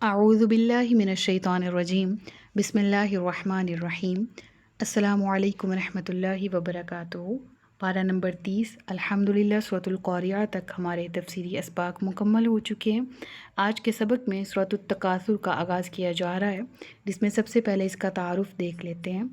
اعوذ باللہ من الشیطان الرجیم بسم اللہ الرحمن الرحیم السلام علیکم ورحمۃ اللہ وبرکاتہ۔ پارہ نمبر 30 الحمدللہ سورۃ القاریہ تک ہمارے تفسیری اسباق مکمل ہو چکے ہیں۔ آج کے سبق میں سورۃ التکاثر کا آغاز کیا جا رہا ہے، جس میں سب سے پہلے اس کا تعارف دیکھ لیتے ہیں۔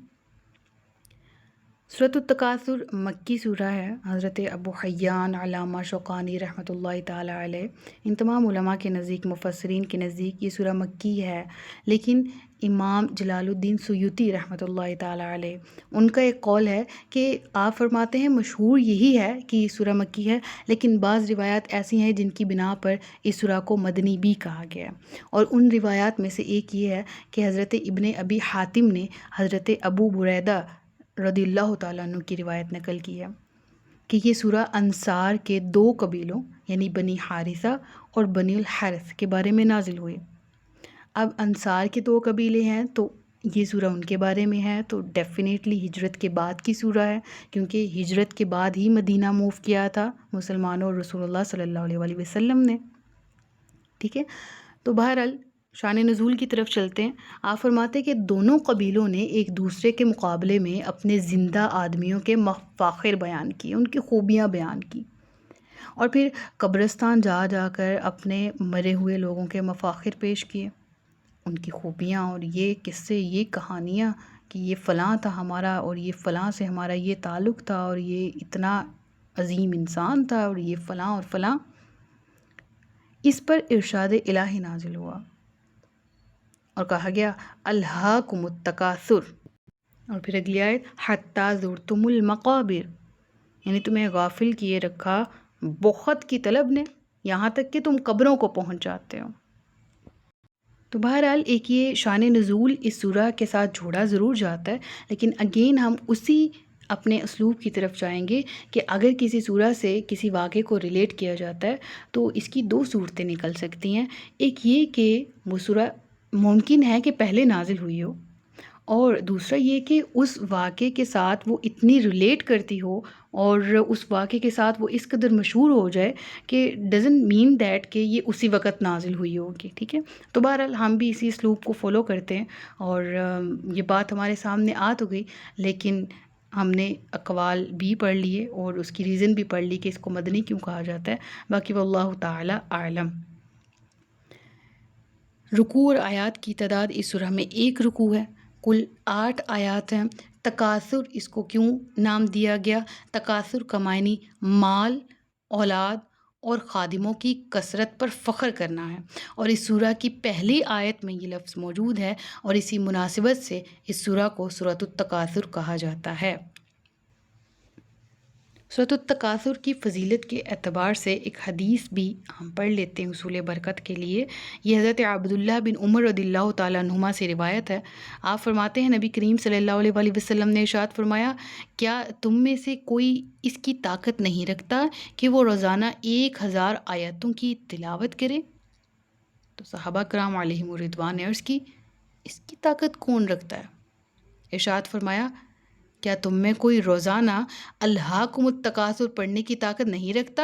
سورۃ التکاثر مکی سورہ ہے۔ حضرت ابو حیان علامہ شوکانی رحمۃ اللہ تعالیٰ علیہ، ان تمام علماء کے نزدیک، مفسرین کے نزدیک یہ سورہ مکی ہے، لیکن امام جلال الدین سیوطی رحمۃ اللہ تعالیٰ علیہ، ان کا ایک قول ہے کہ آپ فرماتے ہیں مشہور یہی ہے کہ یہ سورہ مکی ہے، لیکن بعض روایات ایسی ہیں جن کی بنا پر اس سورہ کو مدنی بھی کہا گیا ہے، اور ان روایات میں سے ایک یہ ہے کہ حضرت ابن ابی حاتم نے حضرت ابو بریدہ رضی اللہ تعالیٰ عنہ کی روایت نقل کی ہے کہ یہ سورہ انصار کے 2 قبیلوں یعنی بنی حارثہ اور بنی الحارث کے بارے میں نازل ہوئی۔ اب انصار کے 2 قبیلے ہیں تو یہ سورہ ان کے بارے میں ہے، تو ڈیفینیٹلی ہجرت کے بعد کی سورہ ہے، کیونکہ ہجرت کے بعد ہی مدینہ موو کیا تھا مسلمانوں اور رسول اللہ صلی اللہ علیہ وآلہ وسلم نے۔ ٹھیک ہے، تو بہرحال شان نزول کی طرف چلتے ہیں۔ آپ فرماتے کہ دونوں قبیلوں نے ایک دوسرے کے مقابلے میں اپنے زندہ آدمیوں کے مفاخر بیان کیے، ان کی خوبیاں بیان کی، اور پھر قبرستان جا جا کر اپنے مرے ہوئے لوگوں کے مفاخر پیش کیے، ان کی خوبیاں اور یہ قصے، یہ کہانیاں کہ یہ فلاں تھا ہمارا، اور یہ فلاں سے ہمارا یہ تعلق تھا، اور یہ اتنا عظیم انسان تھا، اور یہ فلاں اور فلاں۔ اس پر ارشاد الہی نازل ہوا اور کہا گیا الہاکم التکاثر، اور پھر اگلی آیت حتی زرتم المقابر، یعنی تمہیں غافل کیے رکھا بہت کی طلب نے، یہاں تک کہ تم قبروں کو پہنچ جاتے ہو۔ تو بہرحال ایک یہ شان نزول اس سورہ کے ساتھ جوڑا ضرور جاتا ہے، لیکن اگین ہم اسی اپنے اسلوب کی طرف جائیں گے کہ اگر کسی سورہ سے کسی واقعے کو ریلیٹ کیا جاتا ہے تو اس کی 2 صورتیں نکل سکتی ہیں۔ ایک یہ کہ وہ سورہ ممکن ہے کہ پہلے نازل ہوئی ہو، اور دوسرا یہ کہ اس واقعے کے ساتھ وہ اتنی ریلیٹ کرتی ہو اور اس واقعے کے ساتھ وہ اس قدر مشہور ہو جائے کہ ڈزنٹ مین دیٹ کہ یہ اسی وقت نازل ہوئی ہوگی۔ ٹھیک ہے، تو بہرحال ہم بھی اسی اسلوب کو فالو کرتے ہیں، اور یہ بات ہمارے سامنے آ تو گئی، لیکن ہم نے اقوال بھی پڑھ لیے اور اس کی ریزن بھی پڑھ لی کہ اس کو مدنی کیوں کہا جاتا ہے۔ باقی واللہ تعالی اعلم۔ رکوع اور آیات کی تعداد اس سورہ میں 1 رکوع ہے، کل 8 آیات ہیں۔ تکاثر اس کو کیوں نام دیا گیا؟ تکاثر کا معنی مال، اولاد اور خادموں کی کثرت پر فخر کرنا ہے، اور اس سورہ کی پہلی آیت میں یہ لفظ موجود ہے، اور اسی مناسبت سے اس سورہ کو سورۃ التکاثر کہا جاتا ہے۔ سورۃ التکاثر کی فضیلت کے اعتبار سے ایک حدیث بھی ہم پڑھ لیتے ہیں حصول برکت کے لیے۔ یہ حضرت عبداللہ بن عمر رضی اللہ تعالیٰ عنہما سے روایت ہے۔ آپ فرماتے ہیں نبی کریم صلی اللہ علیہ وآلہ وسلم نے ارشاد فرمایا، کیا تم میں سے کوئی اس کی طاقت نہیں رکھتا کہ وہ روزانہ 1000 آیتوں کی تلاوت کرے؟ تو صحابہ کرام علیہم الرضوان نے عرض کی، اس کی طاقت کون رکھتا ہے؟ ارشاد فرمایا، کیا تم میں کوئی روزانہ الہاکم التکاثر پڑھنے کی طاقت نہیں رکھتا؟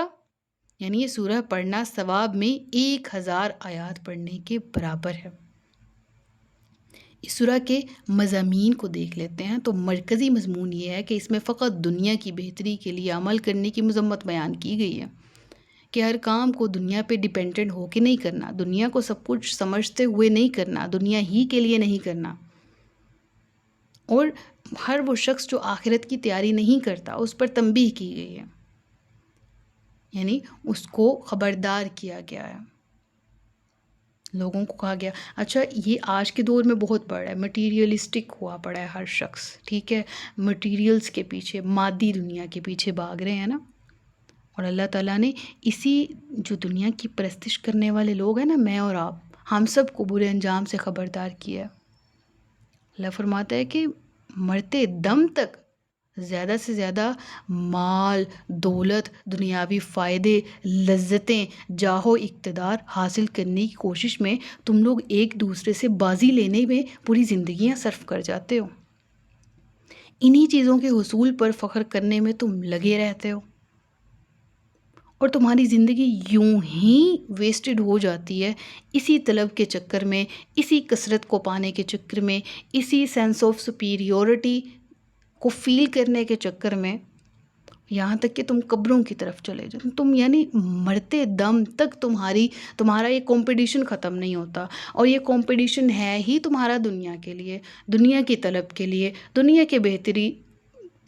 یعنی یہ سورہ پڑھنا ثواب میں 1000 آیات پڑھنے کے برابر ہے۔ اس سورہ کے مضامین کو دیکھ لیتے ہیں تو مرکزی مضمون یہ ہے کہ اس میں فقط دنیا کی بہتری کے لیے عمل کرنے کی مذمت بیان کی گئی ہے، کہ ہر کام کو دنیا پہ ڈیپینڈنٹ ہو کے نہیں کرنا، دنیا کو سب کچھ سمجھتے ہوئے نہیں کرنا، دنیا ہی کے لیے نہیں کرنا، اور ہر وہ شخص جو آخرت کی تیاری نہیں کرتا اس پر تنبیہ کی گئی ہے، یعنی اس کو خبردار کیا گیا ہے، لوگوں کو کہا گیا اچھا یہ آج کے دور میں بہت بڑا ہے، مٹیریلسٹک ہوا پڑا ہے ہر شخص، ٹھیک ہے، مٹیریلز کے پیچھے، مادی دنیا کے پیچھے بھاگ رہے ہیں نا، اور اللہ تعالیٰ نے اسی جو دنیا کی پرستش کرنے والے لوگ ہیں نا، میں اور آپ، ہم سب کو برے انجام سے خبردار کیا ہے۔ اللہ فرماتا ہے کہ مرتے دم تک زیادہ سے زیادہ مال، دولت، دنیاوی فائدے، لذتیں، جاہ و اقتدار حاصل کرنے کی کوشش میں تم لوگ ایک دوسرے سے بازی لینے میں پوری زندگیاں صرف کر جاتے ہو، انہی چیزوں کے حصول پر فخر کرنے میں تم لگے رہتے ہو، اور تمہاری زندگی یوں ہی ویسٹڈ ہو جاتی ہے اسی طلب کے چکر میں، اسی کثرت کو پانے کے چکر میں، اسی سینس آف سپیریورٹی کو فیل کرنے کے چکر میں، یہاں تک کہ تم قبروں کی طرف چلے جاؤ. تم یعنی مرتے دم تک تمہارا یہ کمپٹیشن ختم نہیں ہوتا. اور یہ کمپٹیشن ہے ہی تمہارا دنیا کے لیے، دنیا کی طلب کے لیے، دنیا کے بہتری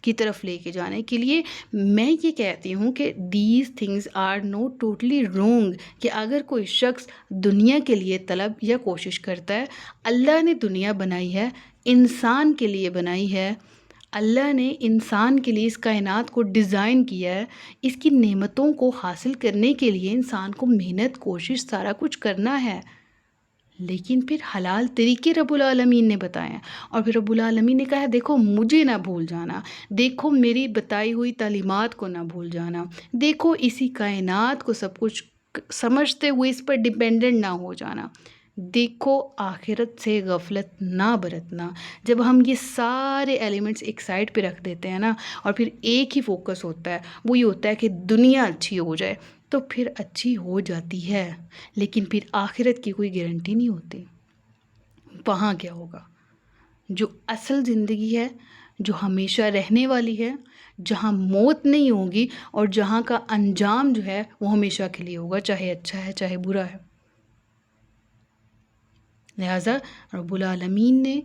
کی طرف لے کے جانے کے لیے. میں یہ کہتی ہوں کہ these things are not totally wrong, کہ اگر کوئی شخص دنیا کے لیے طلب یا کوشش کرتا ہے، اللہ نے دنیا بنائی ہے، انسان کے لیے بنائی ہے، اللہ نے انسان کے لیے اس کائنات کو ڈیزائن کیا ہے، اس کی نعمتوں کو حاصل کرنے کے لیے انسان کو محنت، کوشش، سارا کچھ کرنا ہے. لیکن پھر حلال طریقے رب العالمین نے بتائے ہیں، اور پھر رب العالمین نے کہا ہے دیکھو مجھے نہ بھول جانا، دیکھو میری بتائی ہوئی تعلیمات کو نہ بھول جانا، دیکھو اسی کائنات کو سب کچھ سمجھتے ہوئے اس پر ڈیپینڈنٹ نہ ہو جانا، دیکھو آخرت سے غفلت نہ برتنا. جب ہم یہ سارے ایلیمنٹس ایک سائڈ پہ رکھ دیتے ہیں نا، اور پھر ایک ہی فوکس ہوتا ہے، وہ یہ ہوتا ہے کہ دنیا اچھی ہو جائے، تو پھر اچھی ہو جاتی ہے، لیکن پھر آخرت کی کوئی گارنٹی نہیں ہوتی. وہاں کیا ہوگا؟ جو اصل زندگی ہے، جو ہمیشہ رہنے والی ہے، جہاں موت نہیں ہوگی، اور جہاں کا انجام جو ہے وہ ہمیشہ کے لیے ہوگا، چاہے اچھا ہے چاہے برا ہے. لہٰذا رب العالمین نے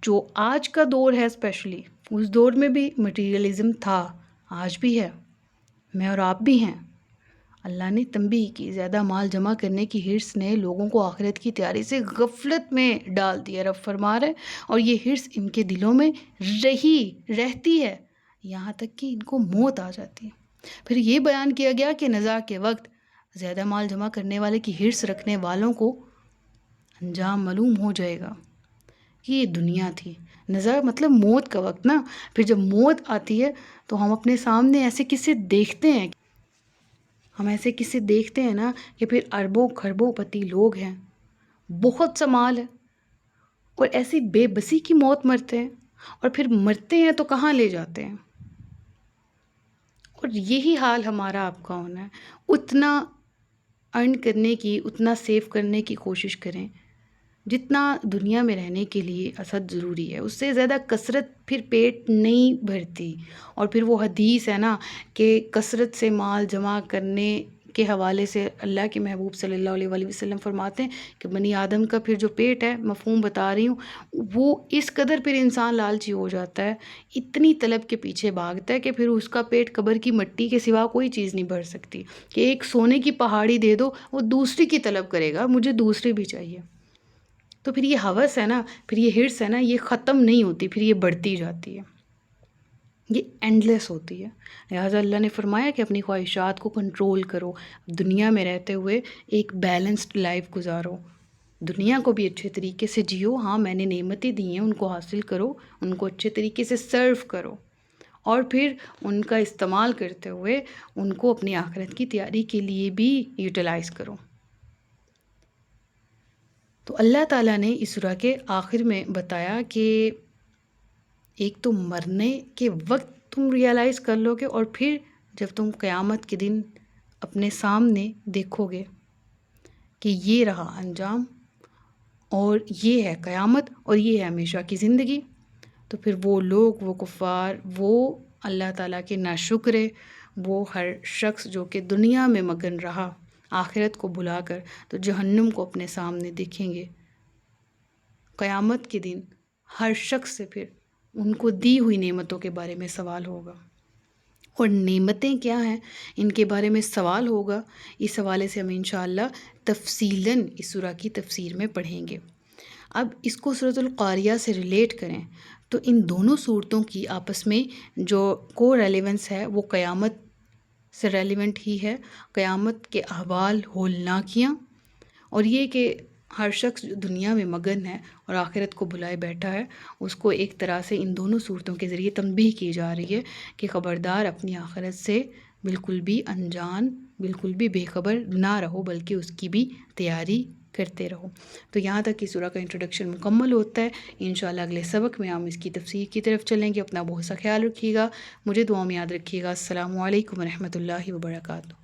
جو آج کا دور ہے اسپیشلی، اس دور میں بھی مٹیریلزم تھا، آج بھی ہے، میں اور آپ بھی ہیں. اللہ نے تنبیہ کی، زیادہ مال جمع کرنے کی حرص نے لوگوں کو آخرت کی تیاری سے غفلت میں ڈال دیا. رب فرما رہے، اور یہ حرص ان کے دلوں میں رہتی ہے یہاں تک کہ ان کو موت آ جاتی ہے. پھر یہ بیان کیا گیا کہ نزاع کے وقت زیادہ مال جمع کرنے والے کی حرص رکھنے والوں کو انجام معلوم ہو جائے گا کہ یہ دنیا تھی. نزاع مطلب موت کا وقت نا. پھر جب موت آتی ہے تو ہم اپنے سامنے ایسے قصے دیکھتے ہیں نا کہ پھر اربوں خربوں پتی لوگ ہیں، بہت سا مال ہے، اور ایسی بے بسی کی موت مرتے ہیں، اور پھر مرتے ہیں تو کہاں لے جاتے ہیں. اور یہی حال ہمارا آپ کا ہونا ہے. اتنا ارن کرنے کی، اتنا سیو کرنے کی کوشش کریں جتنا دنیا میں رہنے کے لیے اسد ضروری ہے. اس سے زیادہ کثرت پھر پیٹ نہیں بھرتی. اور پھر وہ حدیث ہے نا کہ کثرت سے مال جمع کرنے کے حوالے سے اللہ کے محبوب صلی اللہ علیہ وآلہ وسلم فرماتے ہیں کہ بنی آدم کا پھر جو پیٹ ہے، مفہوم بتا رہی ہوں، وہ اس قدر پھر انسان لالچی ہو جاتا ہے، اتنی طلب کے پیچھے بھاگتا ہے کہ پھر اس کا پیٹ قبر کی مٹی کے سوا کوئی چیز نہیں بھر سکتی. کہ ایک سونے کی پہاڑی دے دو، وہ دوسری کی طلب کرے گا، مجھے دوسری بھی چاہیے. تو پھر یہ ہوس ہے نا، پھر یہ حرص ہے نا، یہ ختم نہیں ہوتی، پھر یہ بڑھتی جاتی ہے، یہ اینڈلیس ہوتی ہے. لہٰذا اللہ نے فرمایا کہ اپنی خواہشات کو کنٹرول کرو، دنیا میں رہتے ہوئے ایک بیلنسڈ لائف گزارو، دنیا کو بھی اچھے طریقے سے جیو. ہاں میں نے نعمتیں دی ہیں، ان کو حاصل کرو، ان کو اچھے طریقے سے سرو کرو، اور پھر ان کا استعمال کرتے ہوئے ان کو اپنی آخرت کی تیاری کے لیے بھی یوٹیلائز کرو. تو اللہ تعالیٰ نے اس سورہ کے آخر میں بتایا کہ ایک تو مرنے کے وقت تم ریئلائز کر لو گے، اور پھر جب تم قیامت کے دن اپنے سامنے دیکھو گے کہ یہ رہا انجام، اور یہ ہے قیامت، اور یہ ہے ہمیشہ کی زندگی. تو پھر وہ لوگ، وہ کفار، وہ اللہ تعالیٰ کے ناشکرے، وہ ہر شخص جو کہ دنیا میں مگن رہا آخرت کو بھلا کر، تو جہنم کو اپنے سامنے دیکھیں گے. قیامت کے دن ہر شخص سے پھر ان کو دی ہوئی نعمتوں کے بارے میں سوال ہوگا، اور نعمتیں کیا ہیں ان کے بارے میں سوال ہوگا. اس حوالے سے ہم انشاءاللہ تفصیلاً اس سورہ کی تفسیر میں پڑھیں گے. اب اس کو سورۃ القاریہ سے ریلیٹ کریں تو ان دونوں صورتوں کی آپس میں جو کو ریلیونس ہے وہ قیامت سے ریلیونٹ ہی ہے. قیامت کے احوال ہولناکیاں، اور یہ کہ ہر شخص جو دنیا میں مگن ہے اور آخرت کو بھلائے بیٹھا ہے، اس کو ایک طرح سے ان دونوں صورتوں کے ذریعے تنبیہ کی جا رہی ہے کہ خبردار اپنی آخرت سے بالکل بھی انجان، بالکل بھی بے خبر نہ رہو، بلکہ اس کی بھی تیاری کرتے رہو۔ تو یہاں تک کہ سورہ کا انٹروڈکشن مکمل ہوتا ہے۔ انشاءاللہ اگلے سبق میں ہم اس کی تفسیر کی طرف چلیں گے۔ اپنا بہت سا خیال رکھیے گا، مجھے دعاؤں میں یاد رکھیے گا۔ السلام علیکم ورحمۃ اللہ وبرکاتہ۔